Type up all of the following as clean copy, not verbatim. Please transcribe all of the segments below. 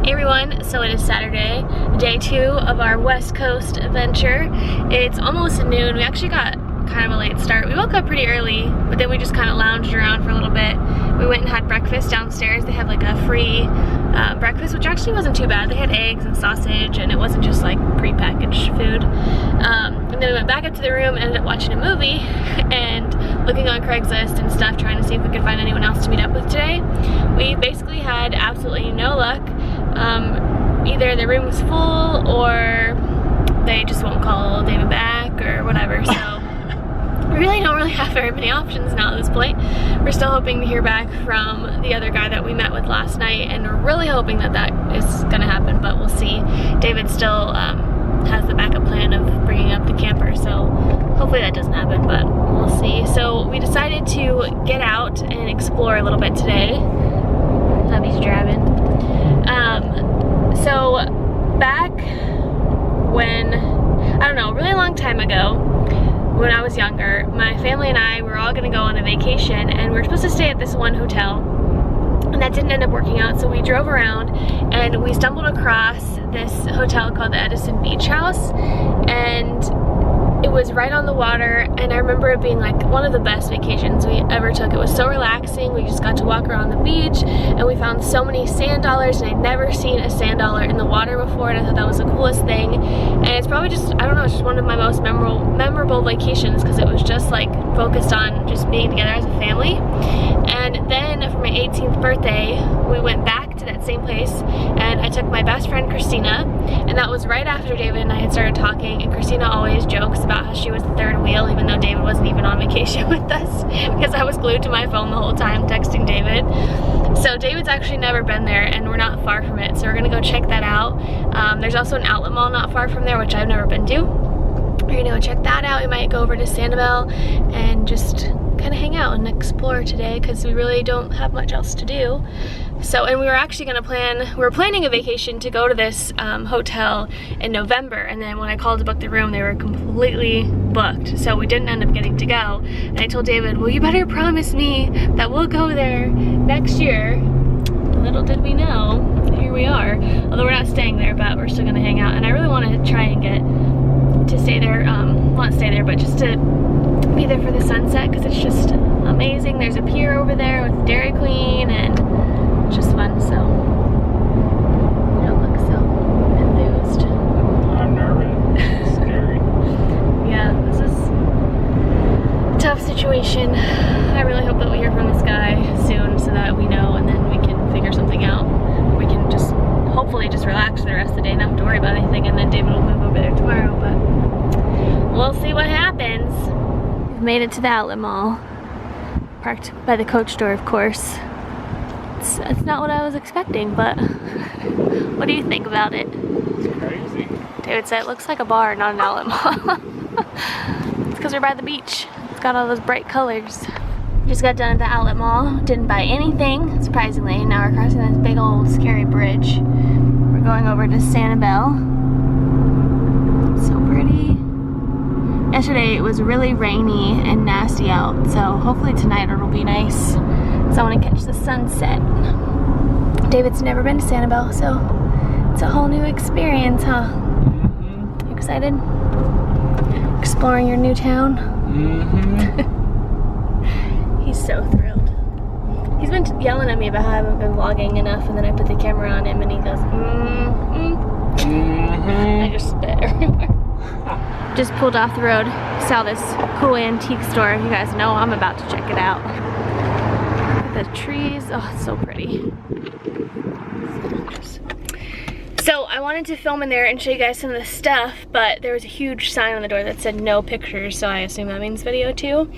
Hey everyone, so it is Saturday, day 2 of our West Coast adventure. It's almost noon. We actually got kind of a late start. We woke up pretty early, but then we just kind of lounged around for a little bit. We went and had breakfast downstairs. They have like a free breakfast, which actually wasn't too bad. They had eggs and sausage, and it wasn't just like prepackaged food. And then we went back up to the room and ended up watching a movie and looking on Craigslist and stuff, trying to see if we could find anyone else to meet up with today. We basically had absolutely no luck. Either the room was full or they just won't call David back or whatever, so we really don't have very many options now at this point. We're still hoping to hear back from the other guy that we met with last night, and we're really hoping that that is gonna happen, but we'll see. David still has the backup plan of bringing up the camper, so hopefully that doesn't happen, but we'll see. So we decided to get out and explore a little bit today. Hubby's driving. So back when, I don't know, a really long time ago, when I was younger, my family and I were all gonna go on a vacation, and we were supposed to stay at this one hotel, and that didn't end up working out, so we drove around and we stumbled across this hotel called the Edison Beach House, and it was right on the water, and I remember it being like one of the best vacations we ever took. It was so relaxing. We just got to walk around the beach, and we found so many sand dollars, and I'd never seen a sand dollar in the water before, and I thought that was the coolest thing. And it's probably just, I don't know, it's just one of my most memorable vacations, because it was just like focused on just being together as a family. And then for my 18th birthday, we went back to that same place, and I took my best friend Christina, and that was right after David and I had started talking, and Christina always jokes about how she was the third wheel, even though David wasn't even on vacation with us, because I was glued to my phone the whole time texting David. So David's actually never been there, and we're not far from it, so we're gonna go check that out. There's also an outlet mall not far from there, which I've never been to. We're gonna go check that out. We might go over to Sanibel and just kind of hang out and explore today, because we really don't have much else to do. So, and we were actually gonna we were planning a vacation to go to this hotel in November, and then when I called to book the room, they were completely booked, so we didn't end up getting to go. And I told David, well, you better promise me that we'll go there next year. Little did we know, here we are. Although we're not staying there, but we're still gonna hang out, and I really want to try and get to stay there, not stay there, but just to be there for the sunset, because it's just amazing. There's a pier over there with Dairy Queen, and it's just fun, so you don't look so enthused. I'm nervous. It's scary. Yeah, this is a tough situation. I really hope that we hear from this guy soon, so that we know, and then we can figure something out. We can just hopefully just relax for the rest of the day, not have to worry about anything, and then David will move over there tomorrow, but we'll see what happens. We've made it to the outlet mall. Parked by the Coach store, of course. It's not what I was expecting, but what do you think about it? It's crazy. David said it looks like a bar, not an outlet mall. It's because we're by the beach. It's got all those bright colors. Just got done at the outlet mall. Didn't buy anything, surprisingly. Now we're crossing this big old scary bridge. We're going over to Sanibel. So pretty. Yesterday it was really rainy and nasty out, so hopefully tonight it'll be nice. So I want to catch the sunset. David's never been to Sanibel, so it's a whole new experience, huh? Mm-hmm. You excited? Exploring your new town? Mm-hmm. He's so thrilled. He's been yelling at me about how I haven't been vlogging enough, and then I put the camera on him and he goes, I just spit everywhere. Just pulled off the road, saw this cool antique store. You guys know I'm about to check it out. The trees, oh, it's so pretty. So I wanted to film in there and show you guys some of the stuff, but there was a huge sign on the door that said no pictures, so I assume that means video too.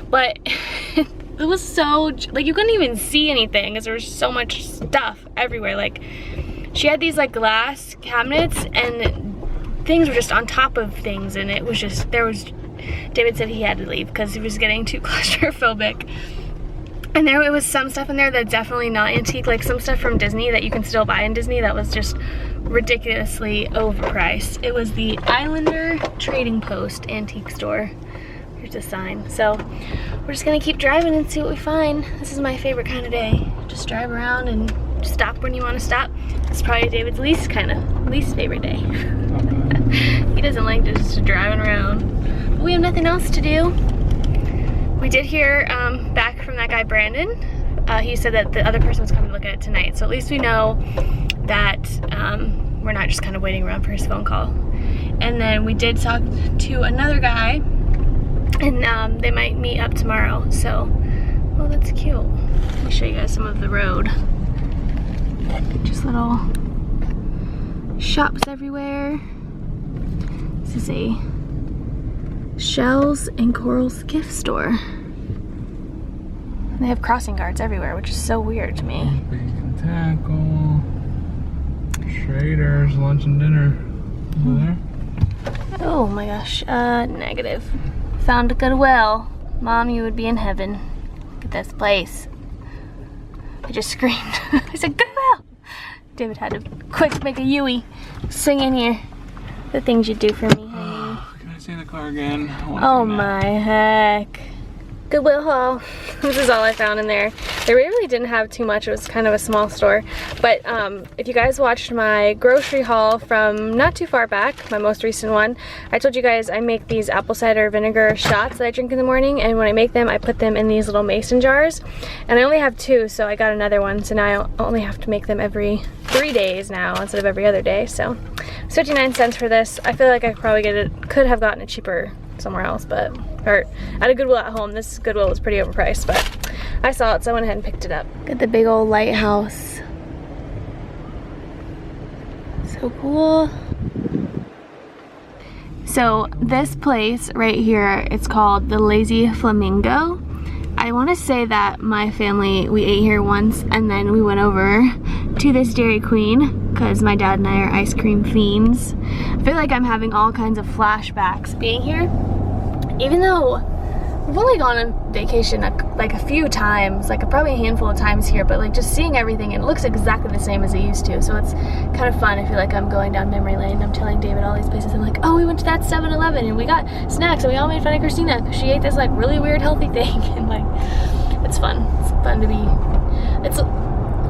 But it was so, like, you couldn't even see anything because there was so much stuff everywhere. Like, she had these like glass cabinets, and things were just on top of things, and it was just, David said he had to leave because he was getting too claustrophobic. And there was some stuff in there that's definitely not antique, like some stuff from Disney that you can still buy in Disney that was just ridiculously overpriced. It was the Islander Trading Post antique store. Here's a sign. So we're just gonna keep driving and see what we find. This is my favorite kind of day. Just drive around and stop when you want to stop. It's probably David's least favorite day. He doesn't like just driving around. But we have nothing else to do. We did hear back from that guy Brandon. He said that the other person was coming to look at it tonight, so at least we know that we're not just kind of waiting around for his phone call. And then we did talk to another guy, and they might meet up tomorrow. So, oh, that's cute. Let me show you guys some of the road. Just little shops everywhere. This is a Shells and Corals gift store. They have crossing guards everywhere, which is so weird to me. Bacon tackle. Schrader's lunch and dinner. Over there. Oh my gosh, negative. Found a Goodwill. Mom, you would be in heaven. Look at this place. I just screamed. I said, Goodwill! David had to quick make a Yui. Sing in here. The things you do for me, honey. Can I see the car again? Oh my heck. Goodwill haul. This is all I found in there. They really didn't have too much. It was kind of a small store. But if you guys watched my grocery haul from not too far back, my most recent one, I told you guys I make these apple cider vinegar shots that I drink in the morning, and when I make them, I put them in these little mason jars. And I only have 2, so I got another one. So now I only have to make them every 3 days now instead of every other day. So 59 cents for this. I feel like I probably could have gotten it cheaper somewhere else, but or at a Goodwill at home. This Goodwill was pretty overpriced, but I saw it, so I went ahead and picked it up. Look at the big old lighthouse. So cool. So this place right here, it's called the Lazy Flamingo. I want to say that my family, we ate here once, and then we went over to this Dairy Queen because my dad and I are ice cream fiends. I feel like I'm having all kinds of flashbacks being here, even though we've only gone on vacation like a few times, like probably a handful of times here, but like just seeing everything, it looks exactly the same as it used to. So it's kind of fun. I feel like I'm going down memory lane. I'm telling David all these places. I'm like, oh, we went to that 7-Eleven and we got snacks and we all made fun of Christina because she ate this like really weird healthy thing. And like, it's fun. It's fun to be, it's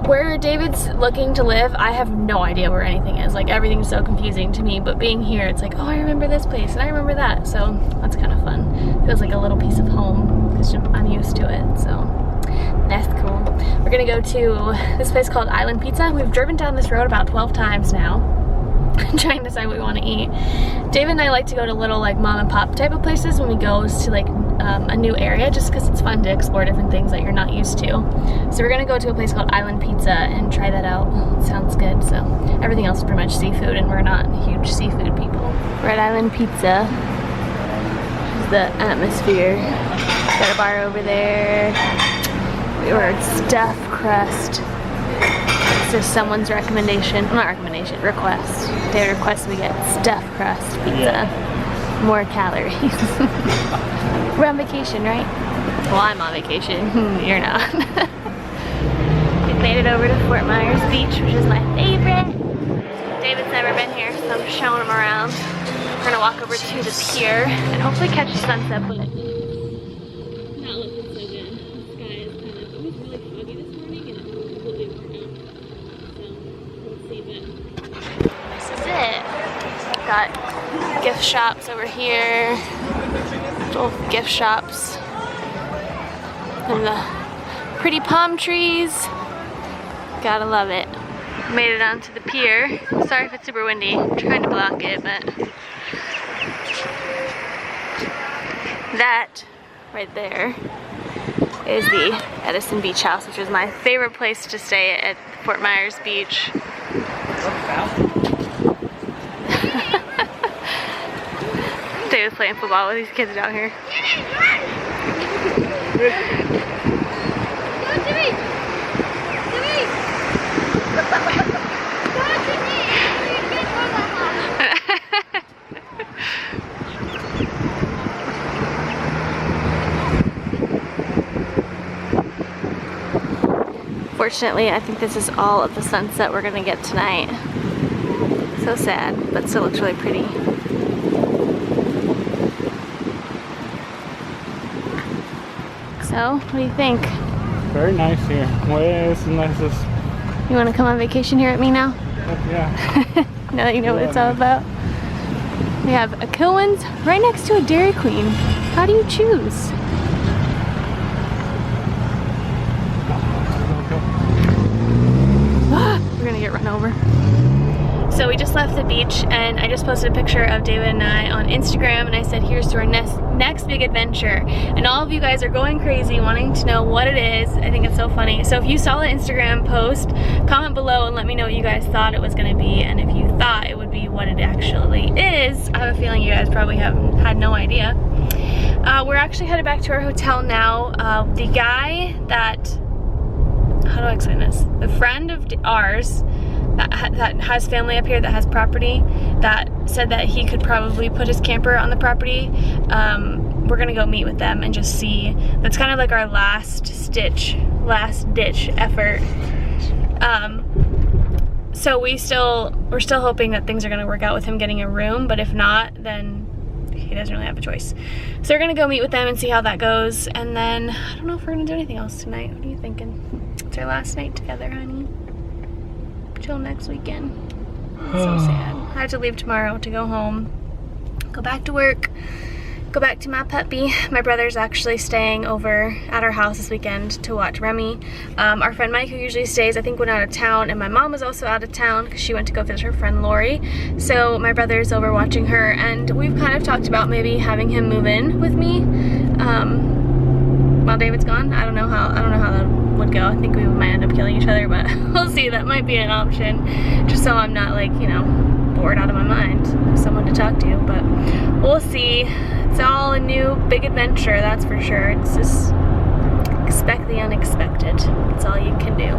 where David's looking to live. I have no idea where anything is. Like everything's so confusing to me, but being here, it's like, oh, I remember this place and I remember that. So that's kind of fun. Feels like a little piece of home because I'm used to it. So that's cool. We're gonna go to this place called Island Pizza. We've driven down this road about 12 times now, trying to decide what we want to eat. David and I like to go to little like mom and pop type of places when we go to like a new area, just because it's fun to explore different things that you're not used to. So we're gonna go to a place called Island Pizza and try that out. It sounds good. So everything else is pretty much seafood, and we're not huge seafood people. We're at Island Pizza. This is the atmosphere. Got a bar over there. We ordered stuffed crust. This is someone's recommendation, not recommendation, request. They request we get stuffed crust pizza. More calories. We're on vacation, right? Well, I'm on vacation. You're not. We made it over to Fort Myers Beach, which is my favorite. David's never been here, so I'm showing him around. We're gonna walk over to the pier and hopefully catch the sunset, but not looking so good. The sky is kind of, it was really foggy this morning and it's completely warm out. So we'll see, but this is it. Got gift shops over here. Little gift shops. And the pretty palm trees. Gotta love it. Made it onto the pier. Sorry if it's super windy. I'm trying to block it, but that right there is the Edison Beach House, which is my favorite place to stay at Fort Myers Beach. David's playing football with these kids down here. Fortunately, I think this is all of the sunset we're gonna get tonight. So sad, but still looks really pretty. So, what do you think? Very nice here. Well, it's the nicest You want to come on vacation here at me now? Yeah. Now that you know what it's all about. We have a Kilwins right next to a Dairy Queen. How do you choose? We're gonna get run over. So we just left the beach and I just posted a picture of David and I on Instagram and I said here's to our next big adventure. And all of you guys are going crazy wanting to know what it is. I think it's so funny. So if you saw the Instagram post, comment below and let me know what you guys thought it was gonna be, and if you thought it would be what it actually is. I have a feeling you guys probably had no idea. We're actually headed back to our hotel now. The guy that, how do I explain this? The friend of ours that has family up here, that has property, that said that he could probably put his camper on the property. We're gonna go meet with them and just see. That's kind of like our last ditch effort. So we're still hoping that things are gonna work out with him getting a room, but if not, then he doesn't really have a choice. So we're gonna go meet with them and see how that goes, and then I don't know if we're gonna do anything else tonight. What are you thinking? It's our last night together, honey. Till next weekend. It's so sad. I have to leave tomorrow to go home, go back to work, go back to my puppy. My brother's actually staying over at our house this weekend to watch Remy. Our friend Mike, who usually stays, I think went out of town, and my mom was also out of town because she went to go visit her friend Lori. So my brother's over watching her, and we've kind of talked about maybe having him move in with me while David's gone. I don't know how that would go. I think we might end up killing each other, but we'll see. That might be an option, just so I'm not, like, you know, bored out of my mind. Have someone to talk to, but we'll see. It's all a new big adventure, that's for sure. It's just expect the unexpected. That's all you can do.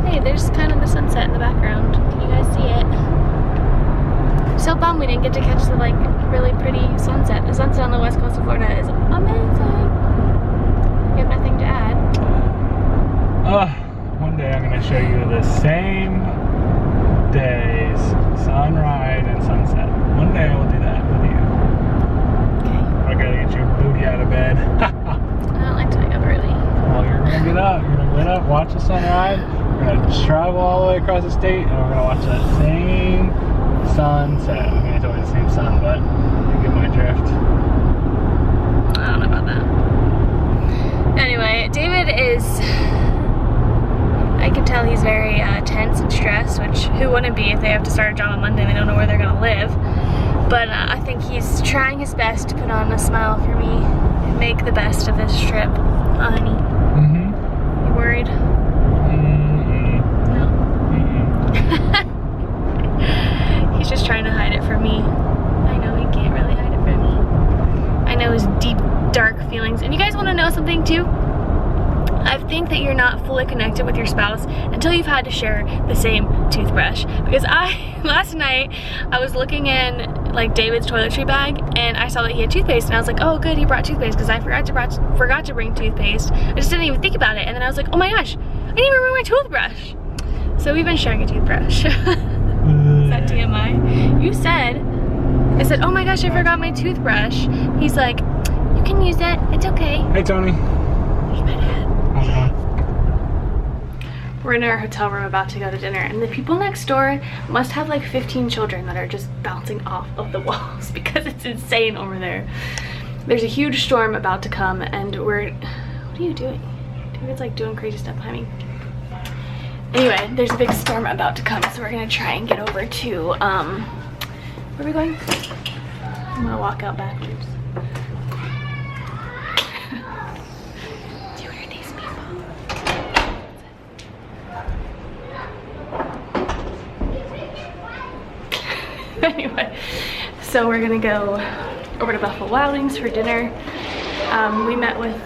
Hey, there's kind of the sunset in the background. Can you guys see it? I'm so bummed we didn't get to catch the, like, really pretty sunset. The sunset on the west coast of Florida is amazing. You have nothing to add? One day I'm gonna show you the same days, sunrise and sunset. One day I will do that with you. Okay. I gotta get your booty out of bed. I don't like to wake up early. Well, you're gonna get up. You're gonna get up, watch the sunrise. We're gonna travel all the way across the state, and we're gonna watch that same sunset. I mean, it's always the same sun, but you get my drift. I don't know about that. Anyway, David is, I can tell he's very tense and stressed, which who wouldn't be if they have to start a job on Monday and they don't know where they're gonna live. But I think he's trying his best to put on a smile for me and make the best of this trip. Oh, honey. Mm-hmm. You worried? Mm-mm. No. Mm-mm. He's just trying to hide it from me. I know he can't really hide it from me. I know his deep, dark feelings. And you guys want to know something too? I think that you're not fully connected with your spouse until you've had to share the same toothbrush. Because last night, I was looking in like David's toiletry bag and I saw that he had toothpaste and I was like, oh good, he brought toothpaste, because I forgot to bring toothpaste. I just didn't even think about it, and then I was like, oh my gosh, I didn't even bring my toothbrush. So we've been sharing a toothbrush. Is that TMI? You said, I said, oh my gosh, I forgot my toothbrush. He's like, you can use it, it's okay. Hey Tony. He's my dad. How's it going? We're in our hotel room about to go to dinner, and the people next door must have like 15 children that are just bouncing off of the walls because it's insane over there. There's a huge storm about to come, and what are you doing? David's like doing crazy stuff behind me. Anyway, there's a big storm about to come, so we're gonna try and get over to, where are we going? I'm gonna walk out backwards. Anyway, so we're gonna go over to Buffalo Wild Wings for dinner. We met with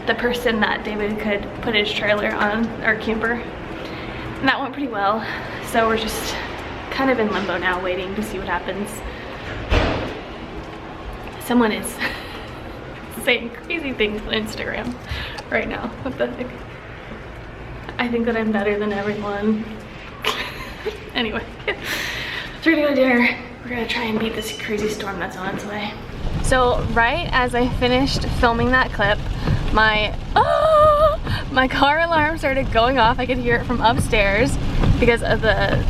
the person that David could put his trailer on, our camper, and that went pretty well. So we're just kind of in limbo now, waiting to see what happens. Someone is saying crazy things on Instagram right now. What the heck? I think that I'm better than everyone. Anyway. So we're gonna go to dinner. We're gonna try and beat this crazy storm that's on its way. So right as I finished filming that clip, my my car alarm started going off. I could hear it from upstairs because of the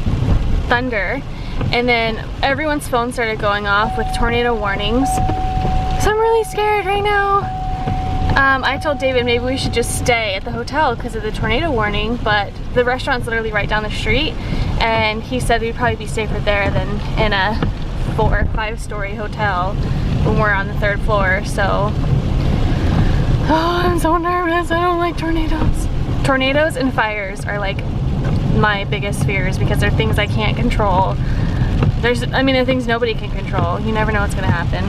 thunder. And then everyone's phone started going off with tornado warnings. So I'm really scared right now. I told David maybe we should just stay at the hotel because of the tornado warning, but the restaurant's literally right down the street, and he said we'd probably be safer there than in a 4 or 5 story hotel when we're on the 3rd floor. So, oh, I'm so nervous. I don't like tornadoes. Tornadoes and fires are like my biggest fears because they're things I can't control. I mean, they're things nobody can control. You never know what's gonna happen.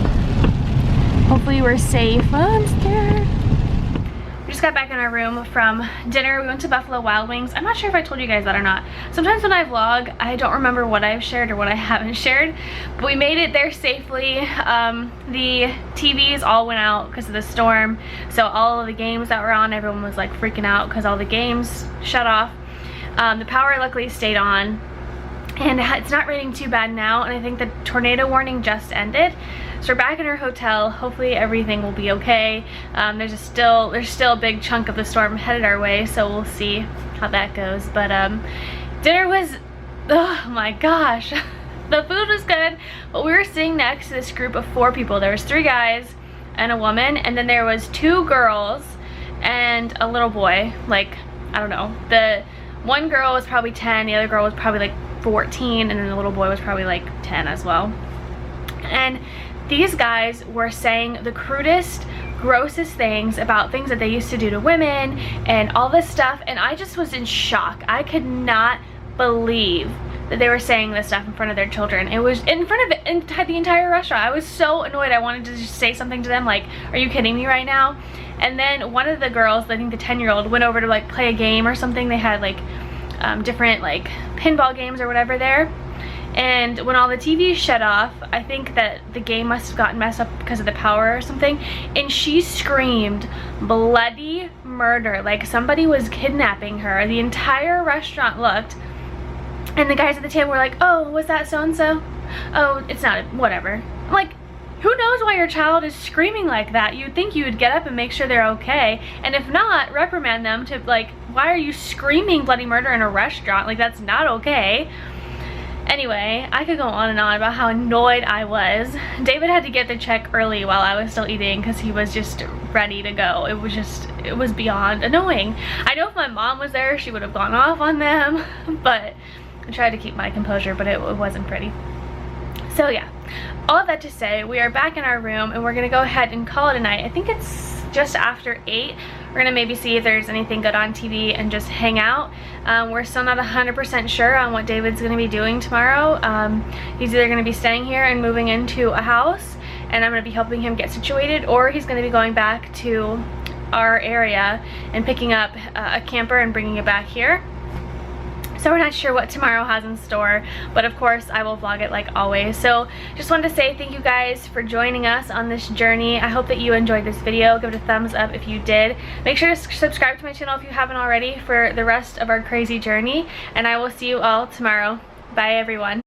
Hopefully we're safe. Oh, I'm scared. We just got back in our room from dinner. We went to Buffalo Wild Wings. I'm not sure if I told you guys that or not. Sometimes when I vlog, I don't remember what I've shared or what I haven't shared, but we made it there safely. The TVs all went out because of the storm, so all of the games that were on, everyone was like freaking out because all the games shut off. The power luckily stayed on, and it's not raining too bad now, and I think the tornado warning just ended. So we're back in our hotel. Hopefully everything will be okay. There's still a big chunk of the storm headed our way, so we'll see how that goes. But dinner was, oh my gosh, the food was good. But we were sitting next to this group of 4 people. There was 3 guys and a woman, and then there was 2 girls and a little boy. Like, I don't know. The one girl was probably 10, the other girl was probably like 14, and then the little boy was probably like 10 as well. And these guys were saying the crudest, grossest things about things that they used to do to women and all this stuff, and I just was in shock. I could not believe that they were saying this stuff in front of their children. It was in front of the entire restaurant. I was so annoyed. I wanted to just say something to them like, are you kidding me right now? And then one of the girls, I think the 10-year-old, went over to like play a game or something. They had like different like pinball games or whatever there. And when all the TVs shut off, I think that the game must have gotten messed up because of the power or something, and she screamed bloody murder, like somebody was kidnapping her. The entire restaurant looked, and the guys at the table were like, oh, was that so-and-so? Oh, it's not, whatever. I'm like, who knows why your child is screaming like that? You'd think you would get up and make sure they're okay, and if not, reprimand them to like, why are you screaming bloody murder in a restaurant? Like, that's not okay. Anyway, I could go on and on about how annoyed I was. David had to get the check early while I was still eating because he was just ready to go. It was beyond annoying. I know if my mom was there, she would have gone off on them, but I tried to keep my composure, but it wasn't pretty. So yeah, all of that to say, we are back in our room and we're gonna go ahead and call it a night. I think it's just after 8. We're gonna maybe see if there's anything good on TV and just hang out. We're still not 100% sure on what David's gonna be doing tomorrow. He's either gonna be staying here and moving into a house, and I'm gonna be helping him get situated, or he's gonna be going back to our area and picking up a camper and bringing it back here. So we're not sure what tomorrow has in store, but of course I will vlog it like always. So just wanted to say thank you guys for joining us on this journey. I hope that you enjoyed this video. Give it a thumbs up if you did. Make sure to subscribe to my channel if you haven't already for the rest of our crazy journey, and I will see you all tomorrow. Bye everyone.